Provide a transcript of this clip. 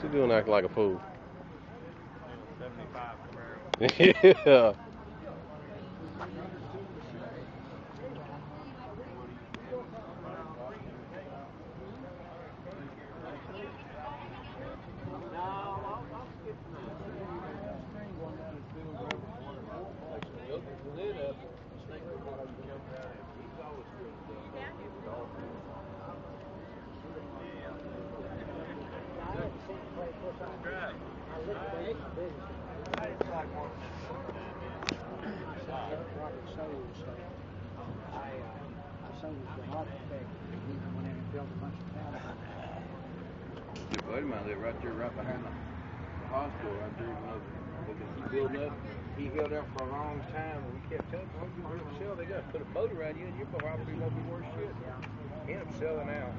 She doing acting like a fool. 75 Camaro. Yeah. Your buddy of mine lived right there, right behind the hospital, right there. You know, he building up. He held out for a long time, and we kept telling him, "Don't you want to sell? They got to put a boat around you, and your property gonna be worth shit." He ended up selling out.